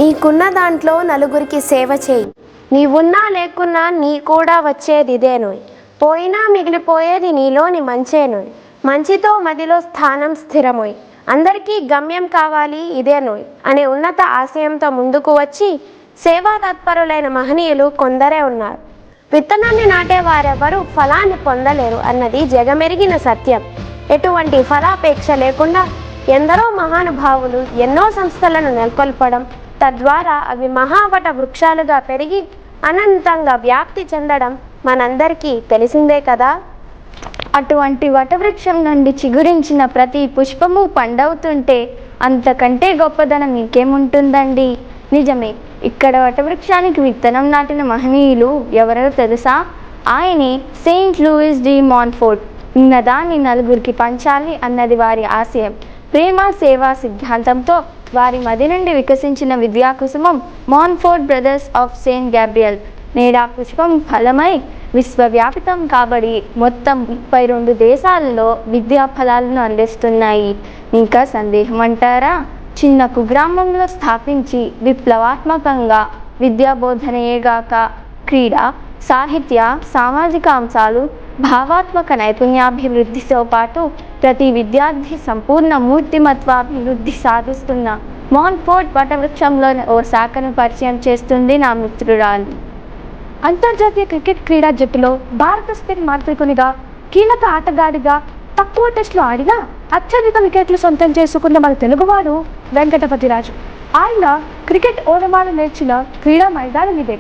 నీకున్న దాంట్లో నలుగురికి సేవ చేయి. నీవున్నా లేకున్నా నీ కూడా వచ్చేది ఇదేనోయ్. పోయినా మిగిలిపోయేది నీలోని మంచేనోయ్. మంచితో మదిలో స్థానం స్థిరమోయ్. అందరికీ గమ్యం కావాలి ఇదేనోయ్ అనే ఉన్నత ఆశయంతో ముందుకు వచ్చి సేవా తత్పరులైన మహనీయులు కొందరే ఉన్నారు. విత్తనాన్ని నాటే వారెవరూ ఫలాన్ని పొందలేరు అన్నది జగమెరిగిన సత్యం. ఎటువంటి ఫలాపేక్ష లేకుండా ఎందరో మహానుభావులు ఎన్నో సంస్థలను నెలకొల్పడం, తద్వారా అవి మహావట వృక్షాలుగా పెరిగి అనంతంగా వ్యాప్తి చెందడం మనందరికీ తెలిసిందే కదా. అటువంటి వటవృక్షం నుండి చిగురించిన ప్రతి పుష్పము పండవుతుంటే అంతకంటే గొప్పదనం ఇంకేముంటుందండి. నిజమే, ఇక్కడ వటవృక్షానికి విత్తనం నాటిన మహనీయులు ఎవరో తెలుసా? ఆయనే సెయింట్ లూయిస్ డి మాన్ఫోర్ట్. ఉన్నదాన్ని నలుగురికి పంచాలి అన్నది వారి ఆశయం. ప్రేమ సేవా సిద్ధాంతంతో వారి మది నుండి వికసించిన విద్యాకుసుమం మాన్ఫోర్ట్ బ్రదర్స్ ఆఫ్ సెయింట్ గ్యాబ్రియల్. నేడా పుష్పం ఫలమై విశ్వవ్యాపితం కాబడి మొత్తం 32 దేశాలలో విద్యా ఫలాలను అందిస్తున్నాయి. ఇంకా సందేహం అంటారా? చిన్న కుగ్రామంలో స్థాపించి విప్లవాత్మకంగా విద్యాబోధనయేగాక క్రీడ, సాహిత్య, సామాజిక అంశాలు, భావాత్మక నైపుణ్యాభివృద్ధితో పాటు ప్రతి విద్యార్థి సంపూర్ణ మూర్తిమత్వాభివృద్ధి సాధిస్తున్న మాన్ఫోర్ట్ వటవృక్షంలోని ఓ శాఖను పరిచయం చేస్తుంది నా మిత్రురాలు. అంతర్జాతీయ క్రికెట్ క్రీడా జట్టులో భారత స్పిన్ మాంత్రికునిగా, కీలక ఆటగాడిగా, తక్కువ టెస్టులు ఆడినా అత్యధిక వికెట్లు సొంతం చేసుకున్న మన తెలుగువాడు వెంకటపతిరాజు. ఆయన క్రికెట్ ఓనమాలు నేర్చిన క్రీడా మైదానం ఇదే.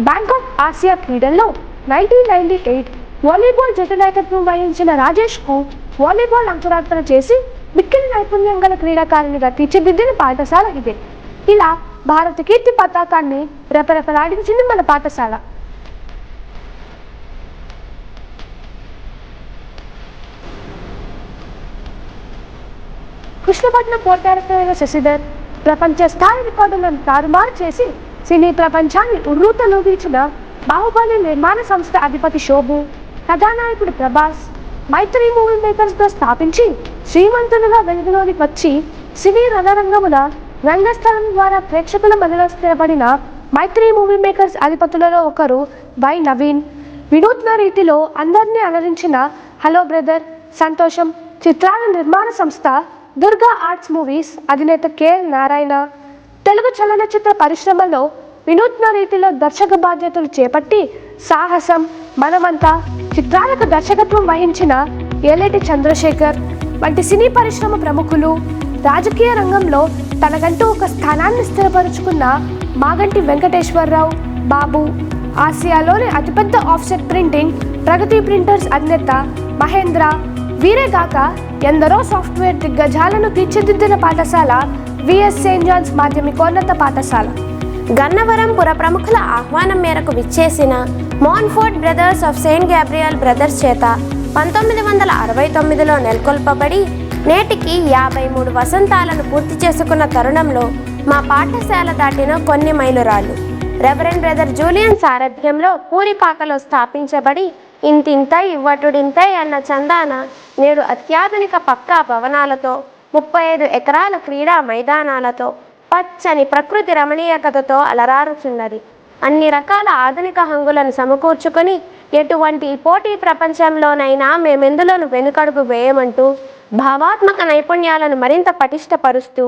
బ్యాంకాక్ ఆసియా క్రీడల్లో 1998 వాలీబాల్ జట్టు నాయకత్వం వహించిన రాజేష్కు వాలీబాల్ అంకురార్పణ చేసి మిక్కిలి నైపుణ్యం గల క్రీడాకారునిగా తీర్చిదిద్దిన పాఠశాల ఇదే. ఇలా భారత కీర్తి పతాకాన్ని రెపరెపలాడించింది మన పాఠశాల. కృష్ణపట్నం పోర్ట్ డైరెక్టర్ శశిధర్ ప్రపంచ స్థాయి రికార్డులను తారుమారు చేసి సినీ ప్రపంచాన్ని ఉర్రూతలూగించిన బాహుబలి నిర్మాణ సంస్థ అధిపతి శోభు, కథానాయకుడు ప్రభాస్, మైత్రి మూవీ మేకర్స్తో స్థాపించి శ్రీమంతులుగా వెలుగులోకి వచ్చి సినీ రణరంగముల రంగస్థలం ద్వారా ప్రేక్షకుల మదిలో స్థిరపడిన మైత్రి మూవీ మేకర్స్ అధిపతులలో ఒకరు వై నవీన్. వినూత్న రీతిలో అందరినీ అలరించిన హలో బ్రదర్, సంతోషం చిత్రాల నిర్మాణ సంస్థ దుర్గా ఆర్ట్స్ మూవీస్ అధినేత కెఎల్ నారాయణ. తెలుగు చలనచిత్ర పరిశ్రమలో వినూత్న రీతిలో దర్శక బాధ్యతలు చేపట్టి సాహసం, మనమంతా చిత్రాలకు దర్శకత్వం వహించిన ఏలేటి చంద్రశేఖర్ వంటి సినీ పరిశ్రమ ప్రముఖులు, రాజకీయ రంగంలో తనకంటూ ఒక స్థానాన్ని స్థిరపరుచుకున్న మాగంటి వెంకటేశ్వరరావు బాబు, ఆసియాలోని అతిపెద్ద ఆఫ్సెట్ ప్రింటింగ్ ప్రగతి ప్రింటర్స్ అధినేత మహేంద్ర, వీరేగాక ఎందరో సాఫ్ట్వేర్ దిగ్గజాలను తీర్చిదిద్దిన పాఠశాల విఎస్ సెయింట్ జాన్స్ మాధ్యమికోన్నత పాఠశాల. గన్నవరం పుర ప్రముఖుల ఆహ్వానం మేరకు విచ్చేసిన Montfort brothers of saint Gabriel brothers చేత 1969లో నెలకొల్పబడి నేటికి 53 వసంతాలను పూర్తి చేసుకున్న తరుణంలో మా పాఠశాల దాటిన కొన్ని మైలురాళ్ళు. రెవరెండ్ బ్రదర్ జూలియన్ సారథ్యంలో పూరిపాకలో స్థాపించబడి ఇంతింతై ఇవ్వటుడింతై అన్న చందాన నేడు అత్యాధునిక పక్కా భవనాలతో, 35 ఎకరాల క్రీడా మైదానాలతో, పచ్చని ప్రకృతి రమణీయకతతో అలరారుచున్నది. అన్ని రకాల ఆధునిక హంగులను సమకూర్చుకొని ఎటువంటి పోటీ ప్రపంచంలోనైనా మేమెందులోను వెనుకడుగు వేయమంటూ భావాత్మక నైపుణ్యాలను మరింత పటిష్టపరుస్తూ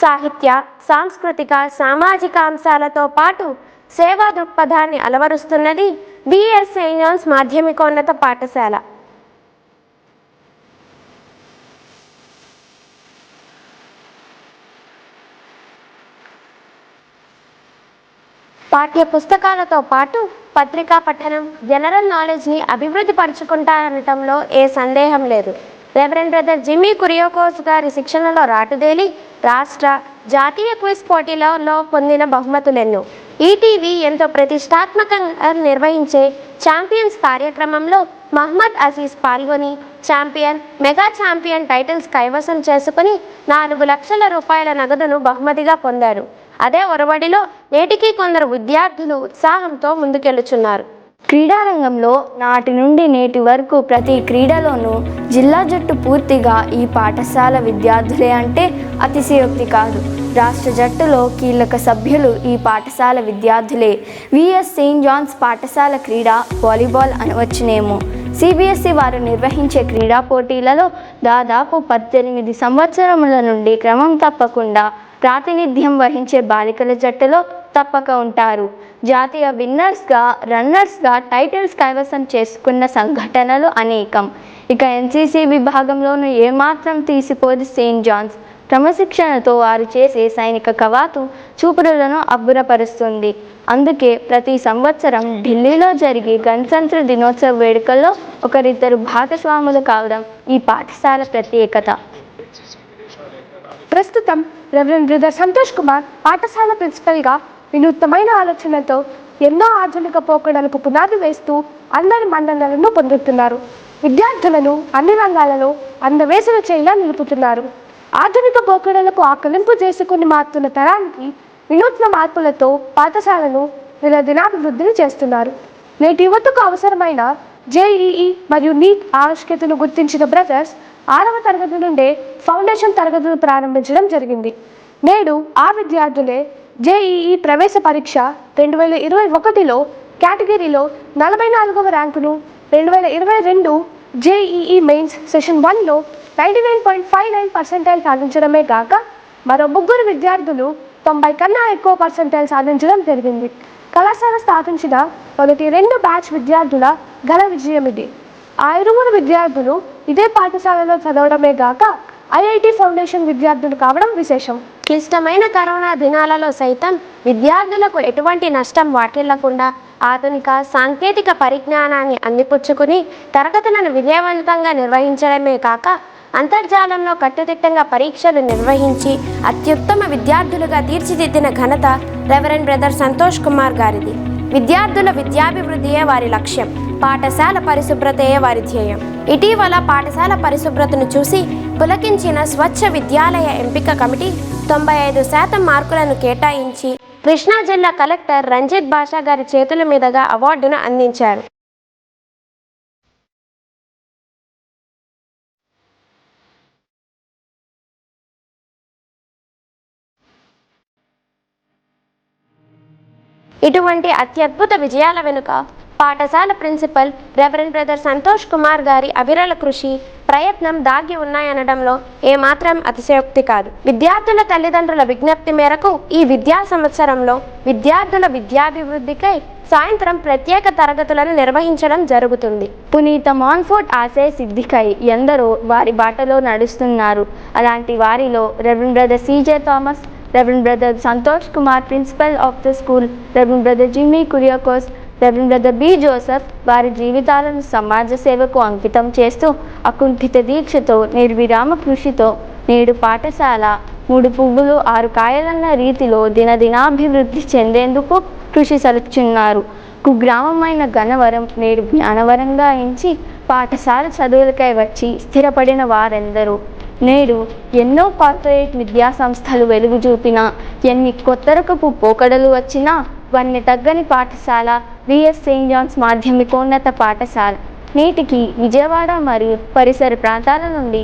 సాహిత్య, సాంస్కృతిక, సామాజిక అంశాలతో పాటు సేవా దృక్పథాన్ని అలవరుస్తున్నది విఎస్ సెయింట్ జాన్స్ మాధ్యమికోన్నత పాఠశాల. పాఠ్య పుస్తకాలతో పాటు పత్రికా పఠనం, జనరల్ నాలెడ్జ్ని అభివృద్ధి పరుచుకుంటారనటంలో ఏ సందేహం లేదు. రెవరెండ్ బ్రదర్ జిమ్మీ కురియోకోస్ గారి శిక్షణలో రాటుదేలి రాష్ట్ర, జాతీయ క్విజ్ పోటీలలో పొందిన బహుమతులెన్నో. ఈటీవీ ఎంతో ప్రతిష్టాత్మకంగా నిర్వహించే ఛాంపియన్స్ కార్యక్రమంలో మహమ్మద్ అజీజ్ పాల్గొని ఛాంపియన్, మెగా ఛాంపియన్ టైటిల్స్ కైవసం చేసుకుని 4 లక్షల రూపాయల నగదును బహుమతిగా పొందారు. అదే ఒరవడిలో నేటికీ కొందరు విద్యార్థులు ఉత్సాహంతో ముందుకెళ్తున్నారు. క్రీడారంగంలో నాటి నుండి నేటి వరకు ప్రతి క్రీడలోనూ జిల్లా జట్టు పూర్తిగా ఈ పాఠశాల విద్యార్థులే అంటే అతిశయోక్తి కాదు. రాష్ట్ర జట్టులో కీలక సభ్యులు ఈ పాఠశాల విద్యార్థులే. విఎస్ సెయింట్ జాన్స్ పాఠశాల క్రీడ వాలీబాల్ అనవచ్చునేమో. సిబిఎస్ఈ వారు నిర్వహించే క్రీడా పోటీలలో దాదాపు 18 సంవత్సరముల నుండి క్రమం తప్పకుండా ప్రాతినిధ్యం వహించే బాలికల జట్టులో తప్పక ఉంటారు. జాతీయ విన్నర్స్గా, రన్నర్స్గా టైటిల్స్ కైవసం చేసుకున్న సంఘటనలు అనేకం. ఇక ఎన్సిసి విభాగంలోనూ ఏమాత్రం తీసిపోదు సెయింట్ జాన్స్. క్రమశిక్షణతో వారు చేసే సైనిక కవాతు చూపురులను అబ్బురపరుస్తుంది. అందుకే ప్రతి సంవత్సరం ఢిల్లీలో జరిగే గణతంత్ర దినోత్సవ వేడుకల్లో ఒకరిద్దరు భాగస్వాములు కావడం ఈ పాఠశాల ప్రత్యేకత. ప్రస్తుతం రెవరెండ్ బ్రదర్ సంతోష్ కుమార్ పాఠశాల ప్రిన్సిపల్గా వినూత్నమైన ఆలోచనలతో ఎన్నో ఆధునిక పోకడలకు పునాది వేస్తూ అందరి మన్ననలను పొందుతున్నారు. విద్యార్థులను అన్ని రంగాలలో అందవేసిన చేయిలా నిలుపుతున్నారు. ఆధునిక పోకడలకు ఆకలింపు చేసుకుని మారుతున్న తరానికి వినూత్న మార్పులతో పాఠశాలను దినాభివృద్ధిని చేస్తున్నారు. నేటి యువతకు అవసరమైన జేఈఈ మరియు నీట్ ఆవశ్యకతను గుర్తించిన బ్రదర్స్ 6వ తరగతి నుండే ఫౌండేషన్ తరగతులు ప్రారంభించడం జరిగింది. నేడు ఆ విద్యార్థులే జేఈఈ ప్రవేశ పరీక్ష 2021లో కేటగిరీలో 44వ ర్యాంకును, 2022 జేఈఈ మెయిన్స్ సెషన్ 1లో 99.59% సాధించడమే కాక మరో 3 విద్యార్థులు 90 కన్నా ఎక్కువ పర్సెంటైల్ సాధించడం జరిగింది. కళాశాల స్థాపించిన మొదటి 2 బ్యాచ్ విద్యార్థుల ఘన విజయం ఇది. ఆ 2 విద్యార్థులు ఇదే పాఠశాలలో చదవడమే కాక ఐఐటి ఫౌండేషన్ విద్యార్థులు కావడం విశేషం. క్లిష్టమైన కరోనా దినాలలో సైతం విద్యార్థులకు ఎటువంటి నష్టం వాటిల్లకుండా ఆధునిక సాంకేతిక పరిజ్ఞానాన్ని అందిపుచ్చుకుని తరగతులను విజయవంతంగా నిర్వహించడమే కాక అంతర్జాలంలో కట్టుదిట్టంగా పరీక్షలు నిర్వహించి అత్యుత్తమ విద్యార్థులుగా తీర్చిదిద్దిన ఘనత రెవరెండ్ బ్రదర్ సంతోష్ కుమార్ గారిది. విద్యార్థుల విద్యాభివృద్ధియే వారి లక్ష్యం, పాఠశాల పరిశుభ్రతయే వారి ధ్యేయం. ఇటీవల పాఠశాల పరిశుభ్రతను చూసి పులకించిన స్వచ్ఛ విద్యాలయ ఎంపిక కమిటీ 95% మార్కులను కేటాయించి కృష్ణా జిల్లా కలెక్టర్ రంజిత్ బాషా గారి చేతుల మీదుగా అవార్డును అందించారు. ఇటువంటి అత్యద్భుత విజయాల వెనుక పాఠశాల principal reverend brother Santosh Kumar గారి అవిరళ కృషి, ప్రయత్నం దాగి ఉన్నాయనడంలో ఏమాత్రం అతిశయోక్తి కాదు. విద్యార్థుల తల్లిదండ్రుల విజ్ఞప్తి మేరకు ఈ విద్యా సంవత్సరంలో విద్యార్థుల విద్యాభివృద్ధికై సాయంత్రం ప్రత్యేక తరగతులను నిర్వహించడం జరుగుతుంది. పునీత మాన్ఫోర్ట్ ఆశయ సిద్ధికై ఎందరో వారి బాటలో నడుస్తున్నారు. అలాంటి వారిలో reverend brother C J Thomas, reverend brother Santosh Kumar principal of the school, reverend brother Jimmy Kuriakose, reverend brother B Joseph వారి జీవితాలను సమాజ సేవకు అంకితం చేస్తూ అకుంఠిత దీక్షతో నిర్విరామ కృషితో నేడు పాఠశాల 3 పువ్వులు 6 కాయలన్న రీతిలో దినదినాభివృద్ధి చెందేందుకు కృషి సలుపుచున్నారు. కుగ్రామమైన గన్నవరం నేడు జ్ఞానవరంగా ఎంచి పాఠశాల చదువులకై వచ్చి స్థిరపడిన వారెందరూ. నేడు ఎన్నో కార్పొరేట్ విద్యా సంస్థలు వెలుగు చూపినా, ఎన్ని కొత్త రకపు పోకడలు వచ్చినా వన్నె తగ్గని పాఠశాల విఎస్ సెయింట్ జాన్స్ మాధ్యమికోన్నత పాఠశాల. నేటికి విజయవాడ మరియు పరిసర ప్రాంతాల నుండి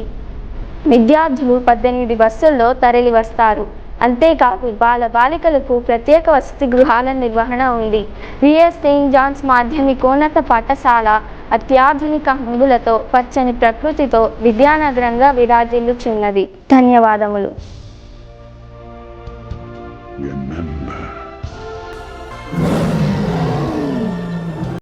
విద్యార్థులు 18 బస్సుల్లో తరలి వస్తారు. అంతేకాదు బాలికలకు ప్రత్యేక వసతి గృహాల నిర్వహణ ఉంది. విఎస్ సెయింట్ జాన్స్ మాధ్యమికోన్నత పాఠశాల అత్యాధునిక హంగులతో పచ్చని ప్రకృతితో విద్యానగరంగా విరాజిల్లుచున్నది. ధన్యవాదములు. Remember.